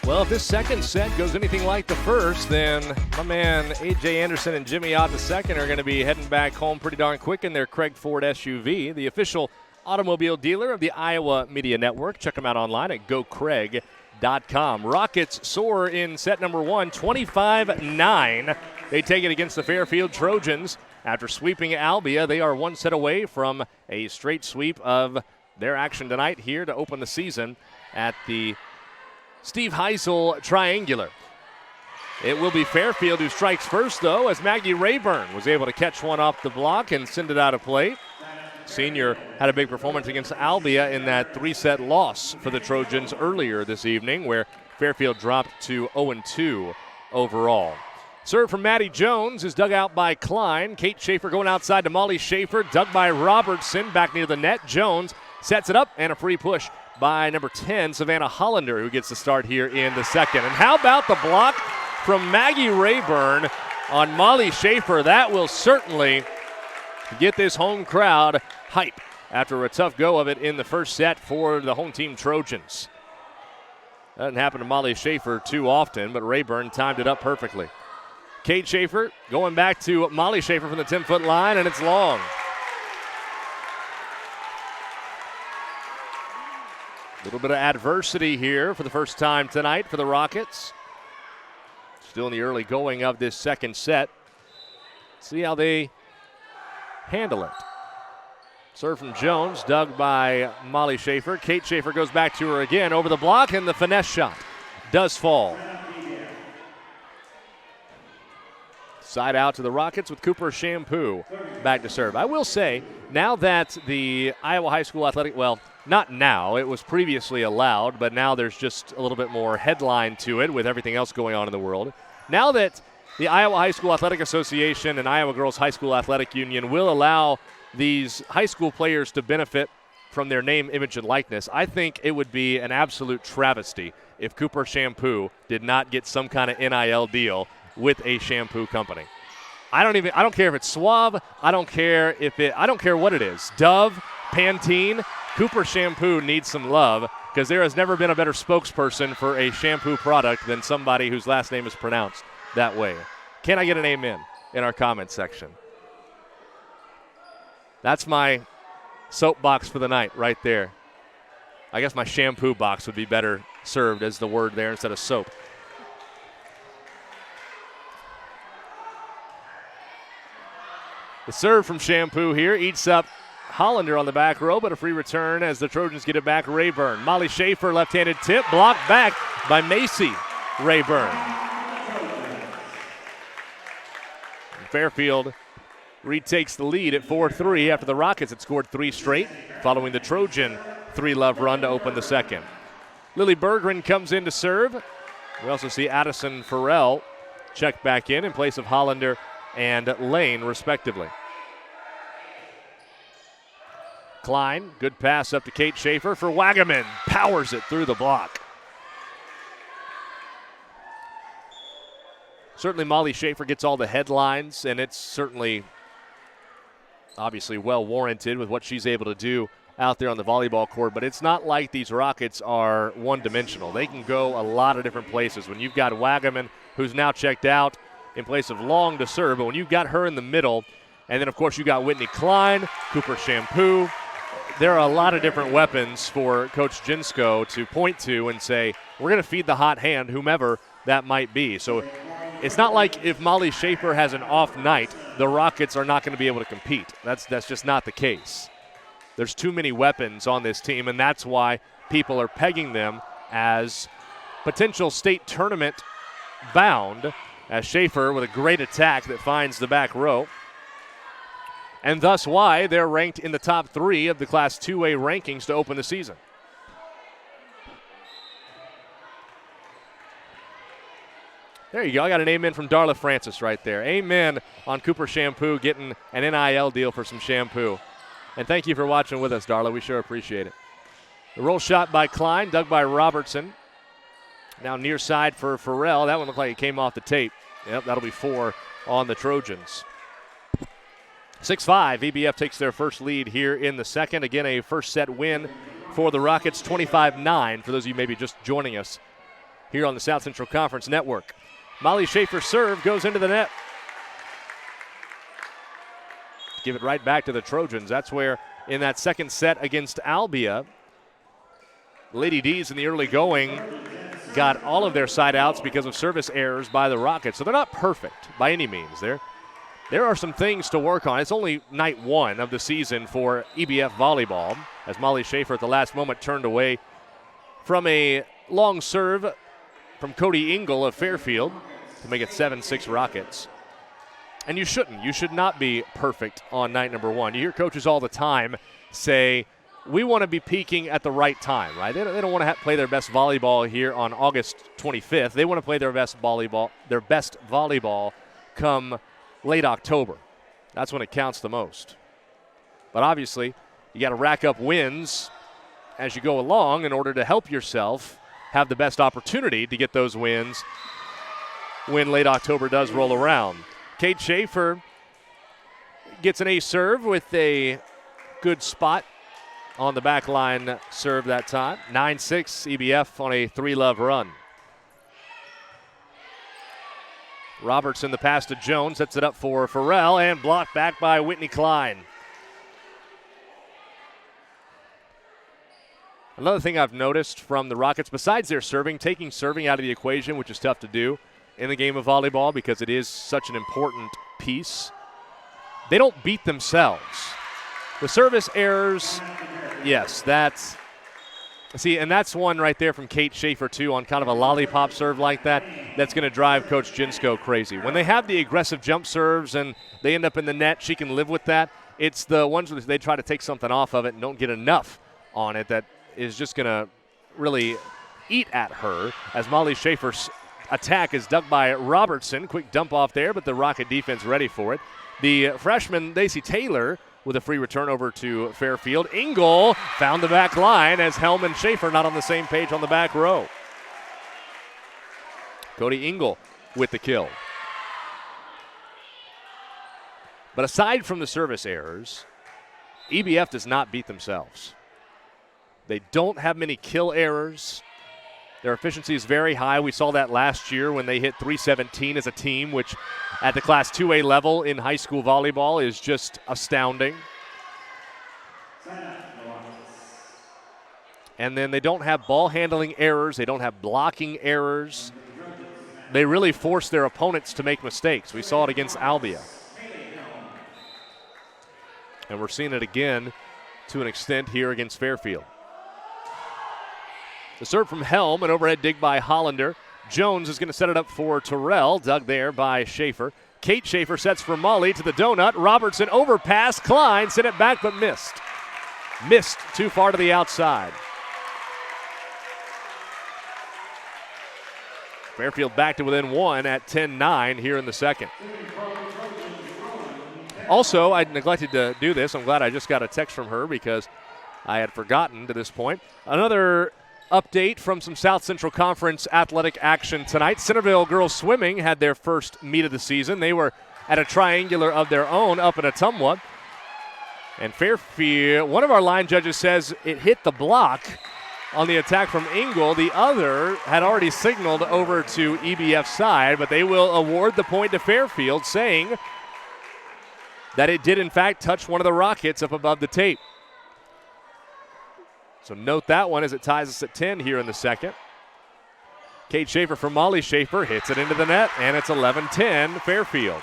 Well, if this second set goes anything like the first, then my man A.J. Anderson and Jimmy Ott II are going to be heading back home pretty darn quick in their Craig Ford SUV, the official automobile dealer of the Iowa Media Network. Check them out online at gocraig.com. Rockets soar in set number one, 25-9. They take it against the Fairfield Trojans. After sweeping Albia, they are one set away from a straight sweep of their action tonight here to open the season at the Steve Heisel Triangular. It will be Fairfield who strikes first, though, as Maggie Rayburn was able to catch one off the block and send it out of play. Senior had a big performance against Albia in that three-set loss for the Trojans earlier this evening, where Fairfield dropped to 0-2 overall. Serve from Maddie Jones is dug out by Klein. Kate Schaefer going outside to Molly Schaefer, dug by Robertson, back near the net. Jones sets it up, and a free push by number 10, Savannah Hollander, who gets the start here in the second. And how about the block from Maggie Rayburn on Molly Schaefer? That will certainly get this home crowd hype after a tough go of it in the first set for the home team Trojans. Doesn't happen to Molly Schaefer too often, but Rayburn timed it up perfectly. Kate Schaefer going back to Molly Schaefer from the 10-foot line, and it's long. A little bit of adversity here for the first time tonight for the Rockets. Still in the early going of this second set. See how they handle it. Serve from Jones, dug by Molly Schaefer. Kate Schaefer goes back to her again over the block, and the finesse shot does fall. Side out to the Rockets with Cooper Shampoo back to serve. I will say, now that the Iowa High School Athletic, well, not now, it was previously allowed, but now there's just a little bit more headline to it with everything else going on in the world. Now that the Iowa High School Athletic Association and Iowa Girls High School Athletic Union will allow these high school players to benefit from their name, image, and likeness, I think it would be an absolute travesty if Cooper Shampoo did not get some kind of NIL deal with a shampoo company. I don't care if it's Suave, I don't care what it is. Dove, Pantene, Cooper Shampoo needs some love, because there has never been a better spokesperson for a shampoo product than somebody whose last name is pronounced that way. Can I get an amen in our comments section? That's my soapbox for the night right there. I guess my shampoo box would be better served as the word there instead of soap. The serve from Shampoo here eats up Hollander on the back row, but a free return as the Trojans get it back. Rayburn. Molly Schaefer, left-handed tip, blocked back by Macy Rayburn. Fairfield retakes the lead at 4-3 after the Rockets had scored three straight, following the Trojan three-love run to open the second. Lily Berggren comes in to serve. We also see Addison Farrell check back in place of Hollander and Lane, respectively. Klein, good pass up to Kate Schaefer for Wagaman. Powers it through the block. Certainly Molly Schaefer gets all the headlines, and it's certainly obviously well warranted with what she's able to do out there on the volleyball court, but it's not like these Rockets are one-dimensional. They can go a lot of different places. When you've got Wagaman, who's now checked out in place of Long to serve, but when you've got her in the middle, and then, of course, you got Whitney Klein, Cooper Shampoo, there are a lot of different weapons for Coach Jinsko to point to and say, we're going to feed the hot hand, whomever that might be. So it's not like if Molly Schaefer has an off night, the Rockets are not going to be able to compete. That's just not the case. There's too many weapons on this team, and that's why people are pegging them as potential state tournament bound, as Schaefer with a great attack that finds the back row. And thus why they're ranked in the top 3 of the Class 2A rankings to open the season. There you go. I got an amen from Darla Francis right there. Amen on Cooper Shampoo getting an NIL deal for some shampoo. And thank you for watching with us, Darla. We sure appreciate it. The roll shot by Klein, dug by Robertson. Now near side for Farrell. That one looked like it came off the tape. Yep, that'll be 4 on the Trojans. 6-5, EBF takes their first lead here in the second. Again, a first set win for the Rockets, 25-9, for those of you maybe just joining us here on the South Central Conference Network. Molly Schaefer's serve goes into the net. Give it right back to the Trojans. That's where in that second set against Albia, Lady D's in the early going got all of their side outs because of service errors by the Rockets. So they're not perfect by any means. There are some things to work on. It's only night one of the season for EBF volleyball, as Molly Schaefer at the last moment turned away from a long serve from Cody Engel of Fairfield to make it 7-6 Rockets. And you shouldn't. You should not be perfect on night number one. You hear coaches all the time say, we want to be peaking at the right time, right? They don't want to play their best volleyball here on August 25th. They want to play their best volleyball come late October. That's when it counts the most. But obviously, you got to rack up wins as you go along in order to help yourself have the best opportunity to get those wins when late October does roll around. Kate Schaefer gets an ace serve with a good spot on the back line serve that time. 9-6 EBF on a 3-love run. Robertson the pass to Jones, sets it up for Farrell and blocked back by Whitney Klein. Another thing I've noticed from the Rockets, besides their serving, taking serving out of the equation, which is tough to do in the game of volleyball because it is such an important piece, they don't beat themselves. The service errors, yes, that's one right there from Kate Schaefer, too, on kind of a lollipop serve like that. That's going to drive Coach Jinsko crazy. When they have the aggressive jump serves and they end up in the net, she can live with that. It's the ones where they try to take something off of it and don't get enough on it that is just going to really eat at her, as Molly Schaefer's attack is dug by Robertson. Quick dump off there, but the Rocket defense ready for it. The freshman, Lacey Taylor, with a free return over to Fairfield. Engel found the back line as Helm and Schaefer not on the same page on the back row. Cody Engel with the kill. But aside from the service errors, EBF does not beat themselves. They don't have many kill errors. Their efficiency is very high. We saw that last year when they hit 317 as a team, which at the Class 2A level in high school volleyball is just astounding. And then they don't have ball handling errors. They don't have blocking errors. They really force their opponents to make mistakes. We saw it against Albia. And we're seeing it again to an extent here against Fairfield. The serve from Helm, an overhead dig by Hollander. Jones is going to set it up for Terrell, dug there by Schaefer. Kate Schaefer sets for Molly to the donut. Robertson overpass. Klein sent it back but missed. Missed too far to the outside. Fairfield back to within one at 10-9 here in the second. Also, I neglected to do this. I'm glad I just got a text from her because I had forgotten to this point. Another update from some South Central Conference athletic action tonight. Centerville girls swimming had their first meet of the season. They were at a triangular of their own up in Ottumwa. And Fairfield, one of our line judges says it hit the block on the attack from Engel. The other had already signaled over to EBF's side, but they will award the point to Fairfield, saying that it did in fact touch one of the Rockets up above the tape. So note that one as it ties us at 10 here in the second. Kate Schaefer for Molly Schaefer hits it into the net, and it's 11-10 Fairfield.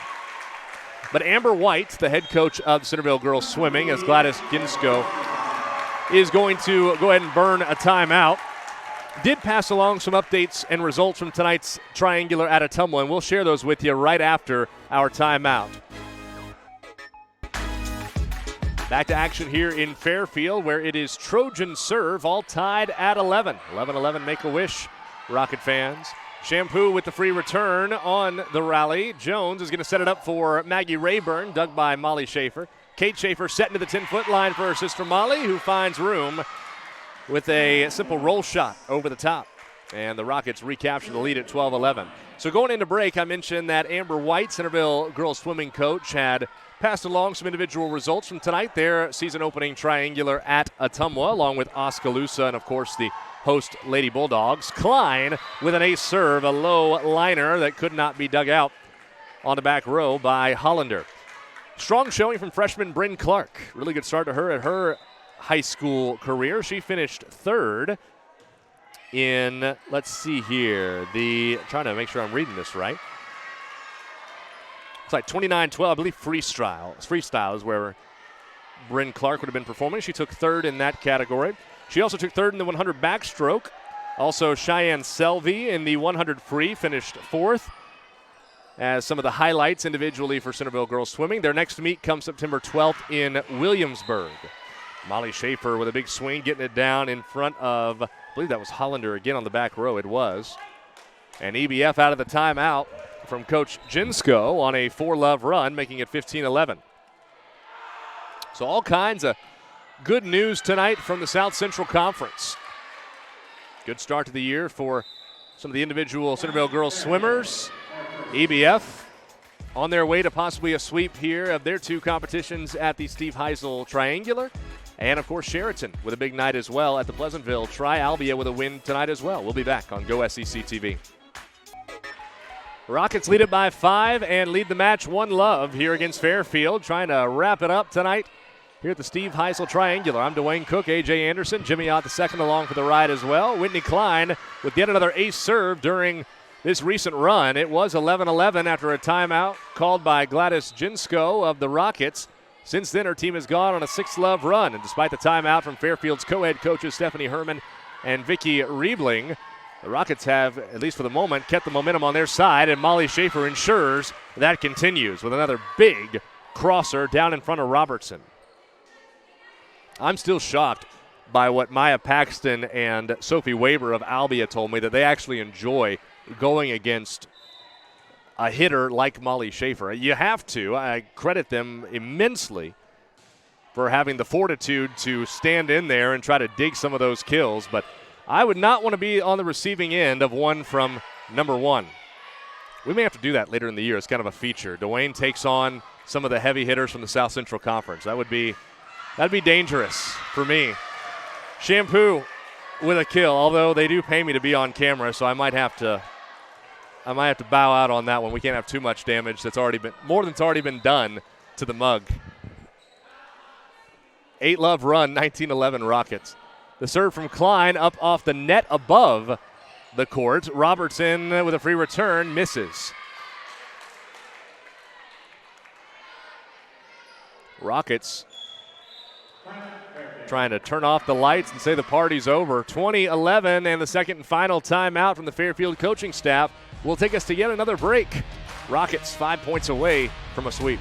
But Amber White, the head coach of Centerville girls swimming, as Gladys Ginsko is going to go ahead and burn a timeout, did pass along some updates and results from tonight's triangular at Ottumwa, and we'll share those with you right after our timeout. Back to action here in Fairfield, where it is Trojan serve, all tied at 11. 11-11, Make-A-Wish, Rocket fans. Shampoo with the free return on the rally. Jones is going to set it up for Maggie Rayburn, dug by Molly Schaefer. Kate Schaefer setting to the 10-foot line for her sister Molly, who finds room with a simple roll shot over the top. And the Rockets recapture the lead at 12-11. So going into break, I mentioned that Amber White, Centerville girls swimming coach, had passed along some individual results from tonight. Their season opening triangular at Ottumwa, along with Oskaloosa and, of course, the host Lady Bulldogs. Klein with an ace serve, a low liner that could not be dug out on the back row by Hollander. Strong showing from freshman Bryn Clark. Really good start to her at her high school career. She finished third in, let's see here, trying to make sure I'm reading this right. It's like 29-12, I believe freestyle. Freestyle is where Bryn Clark would have been performing. She took third in that category. She also took third in the 100 backstroke. Also, Cheyenne Selvey in the 100 free finished fourth. As some of the highlights individually for Centerville girls swimming. Their next meet comes September 12th in Williamsburg. Molly Schaefer with a big swing, getting it down in front of, I believe that was Hollander again on the back row. It was. And EBF out of the timeout from Coach Jinsko on a 4-love run, making it 15-11. So all kinds of good news tonight from the South Central Conference. Good start to the year for some of the individual Centerville girls swimmers. EBF on their way to possibly a sweep here of their two competitions at the Steve Heisel Triangular. And, of course, Sheraton with a big night as well at the Pleasantville Tri-Albia with a win tonight as well. We'll be back on Go SEC TV. Rockets lead it by 5 and lead the match 1-love here against Fairfield, trying to wrap it up tonight here at the Steve Heisel Triangular. I'm Dewayne Cook, A.J. Anderson, Jimmy Ott II along for the ride as well. Whitney Klein with yet another ace serve during this recent run. It was 11-11 after a timeout called by Gladys Jinsko of the Rockets. Since then, her team has gone on a 6-love run, and despite the timeout from Fairfield's co-head coaches Stephanie Herman and Vicky Riebling, the Rockets have, at least for the moment, kept the momentum on their side, and Molly Schaefer ensures that continues with another big crosser down in front of Robertson. I'm still shocked by what Maya Paxton and Sophie Weber of Albia told me, that they actually enjoy going against a hitter like Molly Schaefer. You have to. I credit them immensely for having the fortitude to stand in there and try to dig some of those kills, but I would not want to be on the receiving end of one from number one. We may have to do that later in the year. It's kind of a feature. Dewayne takes on some of the heavy hitters from the South Central Conference. That'd be dangerous for me. Shampoo with a kill, although they do pay me to be on camera, so I might have to bow out on that one. We can't have too much damage that's already been done to the mug. 8-love run, 19-11 Rockets. The serve from Klein up off the net above the court. Robertson with a free return misses. Rockets trying to turn off the lights and say the party's over. 20-11 and the second and final timeout from the Fairfield coaching staff will take us to yet another break. Rockets 5 points away from a sweep.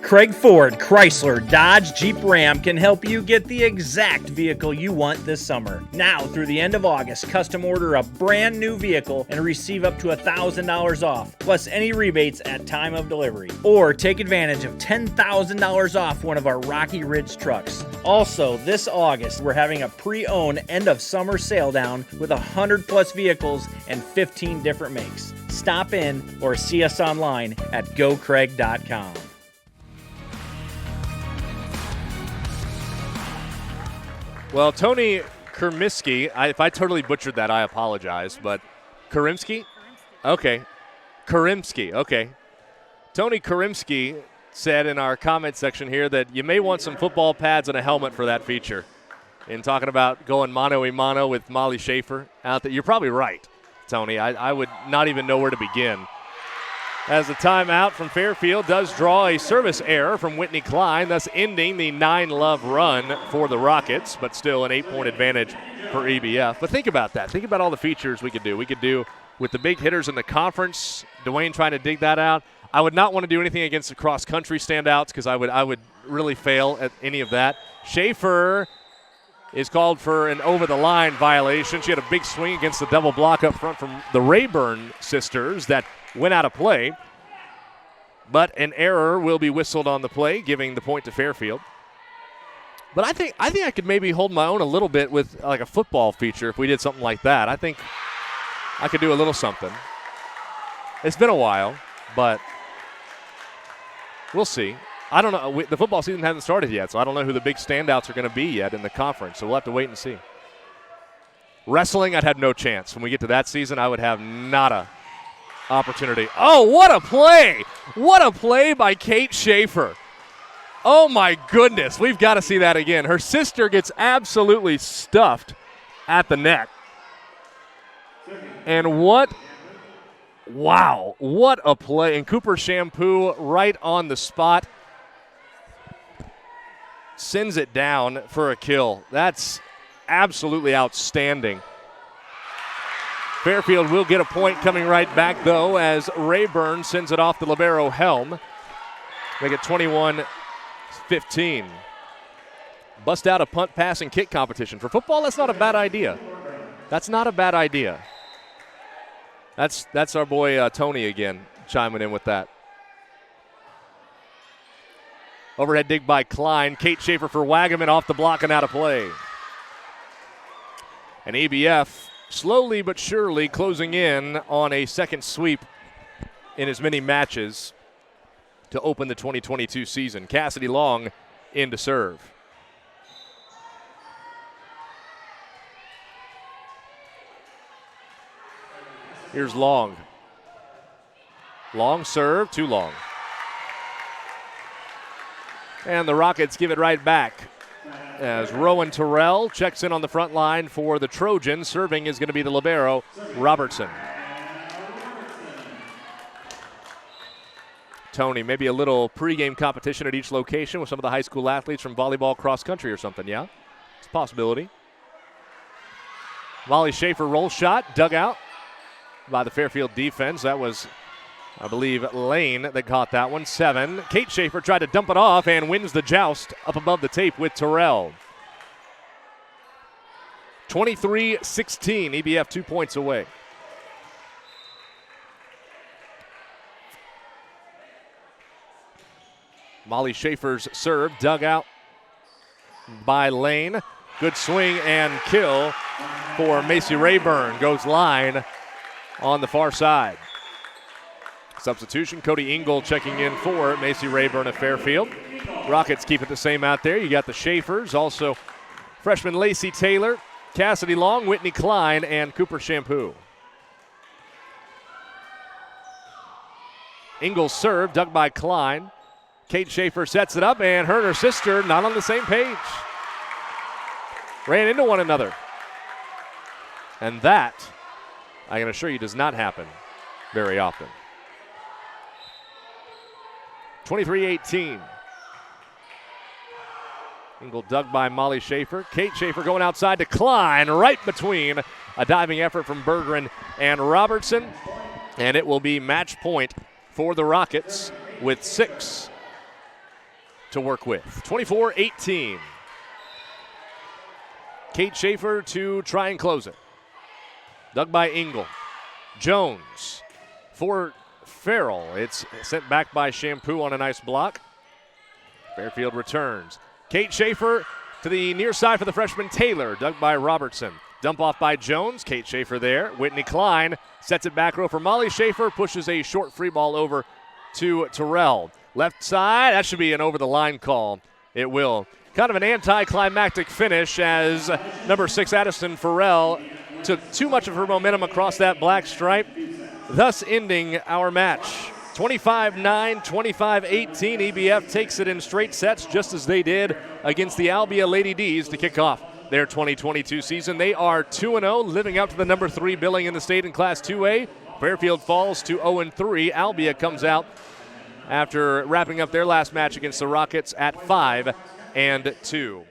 Craig Ford, Chrysler, Dodge, Jeep, Ram can help you get the exact vehicle you want this summer. Now through the end of August, custom order a brand new vehicle and receive up to $1,000 off, plus any rebates at time of delivery. Or take advantage of $10,000 off one of our Rocky Ridge trucks. Also, this August, we're having a pre-owned end of summer sale down with 100 plus vehicles and 15 different makes. Stop in or see us online at gocraig.com. Well, Tony Kermiski, if I totally butchered that, I apologize, but Karimski? Okay. Karimski, okay. Tony Karimski said in our comment section here that you may want some football pads and a helmet for that feature. In talking about going mano-a-mano with Molly Schaefer out there. You're probably right, Tony. I would not even know where to begin. As the timeout from Fairfield does draw a service error from Whitney Klein, thus ending the 9-love run for the Rockets, but still an 8-point advantage for EBF. But think about that. Think about all the features we could do. We could do with the big hitters in the conference, Dewayne trying to dig that out. I would not want to do anything against the cross-country standouts because I would really fail at any of that. Schaefer is called for an over-the-line violation. She had a big swing against the double block up front from the Rayburn sisters that went out of play, but an error will be whistled on the play, giving the point to Fairfield. But I think I could maybe hold my own a little bit with like a football feature if we did something like that. I think I could do a little something. It's been a while, but We'll see. I don't know. The football season hasn't started yet, so I don't know who the big standouts are going to be yet in the conference. So we'll have to wait and see. Wrestling, I'd have no chance. When we get to that season, I would have nada opportunity. Oh, what a play! What a play by Kate Schaefer. Oh, my goodness. We've got to see that again. Her sister gets absolutely stuffed at the neck. And wow, what a play. And Cooper Shampoo right on the spot. Sends it down for a kill. That's absolutely outstanding. Fairfield will get a point coming right back, though, as Rayburn sends it off the libero helm. Make it 21-15. Bust out a punt, pass, and kick competition. For football, that's not a bad idea. That's not a bad idea. That's our boy Tony again chiming in with that. Overhead dig by Klein. Kate Schaefer for Wagaman off the block and out of play. And EBF slowly but surely closing in on a second sweep in as many matches to open the 2022 season. Cassidy Long in to serve. Here's Long. Long serve, too long. And the Rockets give it right back as Rowan Terrell checks in on the front line for the Trojans. Serving is going to be the libero, Robertson. Tony, maybe a little pregame competition at each location with some of the high school athletes from volleyball, cross country or something, yeah? It's a possibility. Molly Schaefer roll shot, dug out by the Fairfield defense. That was, I believe, Lane that caught that one. 7. Kate Schaefer tried to dump it off and wins the joust up above the tape with Terrell. 23-16, EBF 2 points away. Molly Schaefer's serve dug out by Lane. Good swing and kill for Macy Rayburn. Goes line on the far side. Substitution, Cody Engel checking in for Macy Rayburn of Fairfield. Rockets keep it the same out there. You got the Schaefers, also freshman Lacey Taylor, Cassidy Long, Whitney Klein, and Cooper Shampoo. Engel's serve, dug by Klein. Kate Schaefer sets it up, and her and her sister not on the same page. Ran into one another. And that, I can assure you, does not happen very often. 23-18. Engel dug by Molly Schaefer. Kate Schaefer going outside to Klein, right between a diving effort from Bergeron and Robertson. And it will be match point for the Rockets with 6 to work with. 24-18. Kate Schaefer to try and close it. Dug by Engel. Jones for Farrell. It's sent back by Shampoo on a nice block. Fairfield returns. Kate Schaefer to the near side for the freshman Taylor. Dug by Robertson. Dump off by Jones. Kate Schaefer there. Whitney Klein sets it back row for Molly Schaefer. Pushes a short free ball over to Terrell. Left side. That should be an over-the-line call. It will. Kind of an anticlimactic finish as number 6 Addison Farrell took too much of her momentum across that black stripe, thus ending our match. 25-9, 25-18. EBF takes it in straight sets just as they did against the Albia Lady D's to kick off their 2022 season. They are 2-0, living up to the number 3 billing in the state in Class 2A. Fairfield falls to 0-3. Albia comes out after wrapping up their last match against the Rockets at 5-2.